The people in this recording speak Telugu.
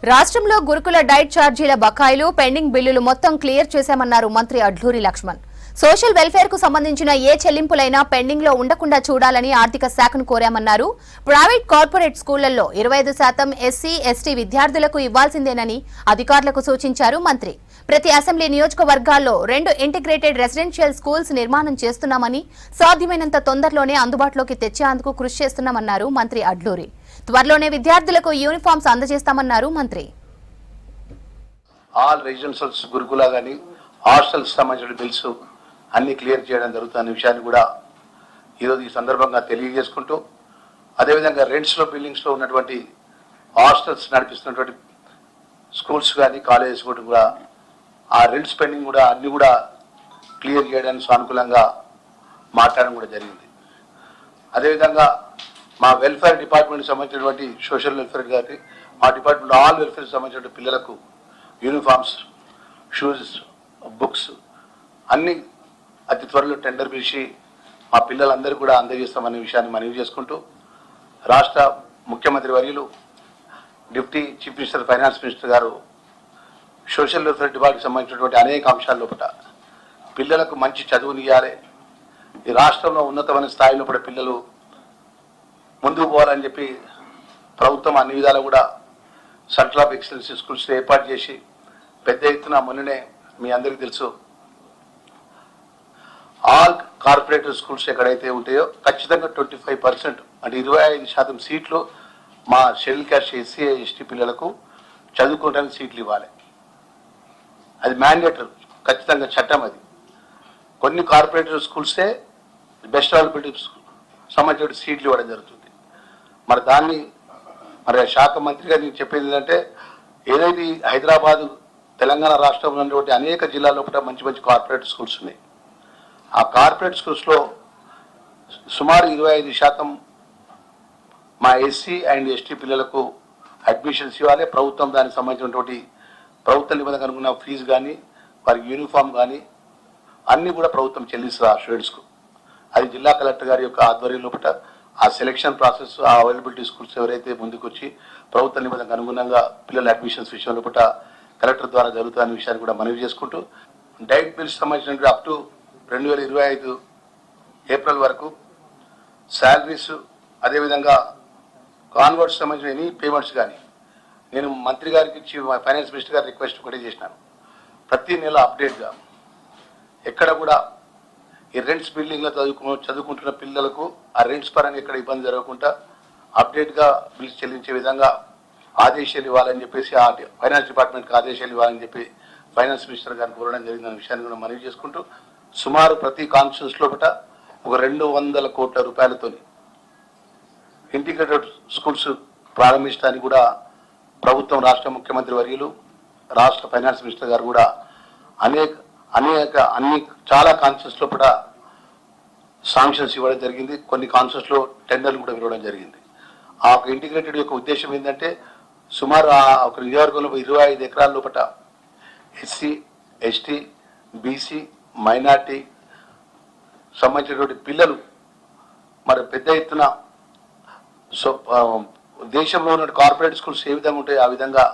రాష్ట్రంలో గురుకుల డైట్ ఛార్జీల బకాయిలు పెండింగ్ బిల్లులు మొత్తం క్లియర్ చేశామన్నారు మంత్రి అడ్లూరి లక్ష్మణ్. సోషల్ వెల్ఫేర్ కు సంబంధించిన ఏ చెల్లింపులైనా పెండింగ్ లో ఉండకుండా చూడాలని ఆర్థిక శాఖను కోరామన్నారు. ప్రైవేట్ కార్పొరేట్ స్కూళ్లలో 25% ఎస్సీ ఎస్టీ విద్యార్థులకు ఇవ్వాల్సిందేనని అధికారులకు సూచించారు మంత్రి. ప్రతి అసెంబ్లీ నియోజకవర్గాల్లో 2 ఇంటిగ్రేటెడ్ రెసిడెన్షియల్ స్కూల్స్ నిర్మాణం చేస్తున్నామని, సాధ్యమైనంత తొందరలోనే అందుబాటులోకి తెచ్చేందుకు కృషి చేస్తున్నామన్నారు మంత్రి అడ్లూరి. త్వరలోనే విద్యార్థులకు యూనిఫామ్స్ అందజేస్తామన్నారు మంత్రి. ఆల్ రెసిడెన్షియల్స్ గురుకుల గాని హాస్టల్స్ సంబంధించిన బిల్స్ అన్ని క్లియర్ చేయడం జరుగుతున్న విషయాన్ని కూడా ఈరోజు ఈ సందర్భంగా తెలియజేసుకుంటూ, అదేవిధంగా రెంట్స్లో బిల్డింగ్స్లో ఉన్నటువంటి హాస్టల్స్ నడిపిస్తున్నటువంటి స్కూల్స్ కానీ కాలేజెస్ కూడా ఆ రెంట్ స్పెండింగ్ కూడా అన్ని కూడా క్లియర్ చేయడానికి సానుకూలంగా మాట్లాడడం కూడా జరిగింది. అదేవిధంగా మా వెల్ఫేర్ డిపార్ట్మెంట్కి సంబంధించినటువంటి సోషల్ వెల్ఫేర్ కానీ మా డిపార్ట్మెంట్ ఆల్ వెల్ఫేర్కి సంబంధించిన పిల్లలకు యూనిఫామ్స్, షూస్, బుక్స్ అన్ని అతి త్వరలో టెండర్ పిలిచి మా పిల్లలందరూ కూడా అందజేస్తామనే విషయాన్ని మనవి చేసుకుంటూ, రాష్ట్ర ముఖ్యమంత్రి వర్యులు deputy chief minister finance minister గారు సోషల్ వెల్ఫేర్ డిపార్ట్మెంట్కి సంబంధించినటువంటి అనేక అంశాల లోపల పిల్లలకు మంచి చదువునియాలి, ఈ రాష్ట్రంలో ఉన్నతమైన స్థాయిలో కూడా పిల్లలు ముందుకు పోవాలని చెప్పి ప్రభుత్వం అన్ని విధాలు కూడా సెంటర్ ఆఫ్ ఎక్సలెన్స్ స్కూల్స్ ఏర్పాటు చేసి పెద్ద ఎత్తున మొన్ననే మీ అందరికీ తెలుసు ఆల్ కార్పొరేటివ్ స్కూల్స్ ఎక్కడైతే ఉంటాయో ఖచ్చితంగా 25% అంటే 25% సీట్లు మా షెడ్యూల్ క్యాస్ట్ ఎస్సీ ఎస్టీ పిల్లలకు చదువుకోవడానికి సీట్లు ఇవ్వాలి. అది మ్యాండేటరీ, ఖచ్చితంగా చట్టం. అది కొన్ని కార్పొరేటివ్ స్కూల్సే బెస్ట్ అవైలబిలిటీ సంబంధించిన సీట్లు ఇవ్వడం జరుగుతుంది. మరి దాన్ని శాఖ మంత్రిగా నేను చెప్పేది ఏంటంటే, ఏదైతే హైదరాబాదు తెలంగాణ రాష్ట్రంలో ఉన్నటువంటి అనేక జిల్లాల్లో కూడా మంచి మంచి కార్పొరేట్ స్కూల్స్ ఉన్నాయి. ఆ కార్పొరేట్ స్కూల్స్లో సుమారు 25% మా ఎస్సీ అండ్ ఎస్టీ పిల్లలకు అడ్మిషన్స్ ఇవ్వాలి. ప్రభుత్వం దానికి సంబంధించినటువంటి ప్రభుత్వ నిబంధనకు అనుకున్న ఫీజు కానీ వారికి యూనిఫామ్ కానీ అన్నీ కూడా ప్రభుత్వం చెల్లిస్తుంది ఆ స్టూడెంట్స్కు. అది జిల్లా కలెక్టర్ గారి యొక్క ఆధ్వర్యంలో ఆ సెలక్షన్ ప్రాసెస్, ఆ అవైలబిలిటీ స్కూల్స్ ఎవరైతే ముందుకు వచ్చి ప్రభుత్వ నిబంధనకు అనుగుణంగా పిల్లల అడ్మిషన్స్ విషయంలో కలెక్టర్ ద్వారా జరుగుతున్న విషయాన్ని కూడా మనవి చేసుకుంటూ, డైట్ బిల్స్ సంబంధించినటువంటి అప్ టు 2025 ఏప్రిల్ వరకు శాలరీస్, అదేవిధంగా కాన్వర్ట్స్ సంబంధించిన ఎనీ పేమెంట్స్ కానీ నేను మంత్రి గారికి ఇచ్చి ఫైనాన్స్ మినిస్టర్ గారు రిక్వెస్ట్ ఒకటే చేసినాను. ప్రతి నెల అప్డేట్గా ఎక్కడ కూడా ఈ రెంట్స్ బిల్డింగ్లో చదువుకుంటున్న పిల్లలకు ఆ రెంట్స్ పరంగా ఎక్కడ ఇబ్బంది జరగకుండా అప్డేట్గా బిల్స్ చెల్లించే విధంగా ఆదేశాలు ఇవ్వాలని చెప్పేసి ఆ ఫైనాన్స్ డిపార్ట్మెంట్కి ఆదేశాలు ఇవ్వాలని చెప్పి ఫైనాన్స్ మినిస్టర్ గారిని కోరడం జరిగిన విషయాన్ని కూడా మనవి చేసుకుంటూ, సుమారు ప్రతి కాన్స్టిట్యూన్సీలో ఒక 200 కోట్ల రూపాయలతో ఇంటిగ్రేటెడ్ స్కూల్స్ ప్రారంభించడానికి కూడా ప్రభుత్వం, రాష్ట్ర ముఖ్యమంత్రి వర్యులు, రాష్ట్ర ఫైనాన్స్ మినిస్టర్ గారు కూడా చాలా కాన్స్టిట్యూన్సీలో శాంక్షన్స్ ఇవ్వడం జరిగింది. కొన్ని కాన్స్టిట్యూన్సీలో టెండర్లు కూడా ఇవ్వడం జరిగింది. ఆ ఒక ఇంటిగ్రేటెడ్ యొక్క ఉద్దేశం ఏంటంటే, సుమారు ఆ ఒక నియోజకవర్గంలో 25 ఎకరాల లోపల ఎస్సీ, ఎస్టీ, బీసీ, మైనార్టీ సంబంధించినటువంటి పిల్లలు మరి పెద్ద ఎత్తున దేశంలో ఉన్న కార్పొరేట్ స్కూల్స్ ఏ విధంగా ఉంటాయో ఆ విధంగా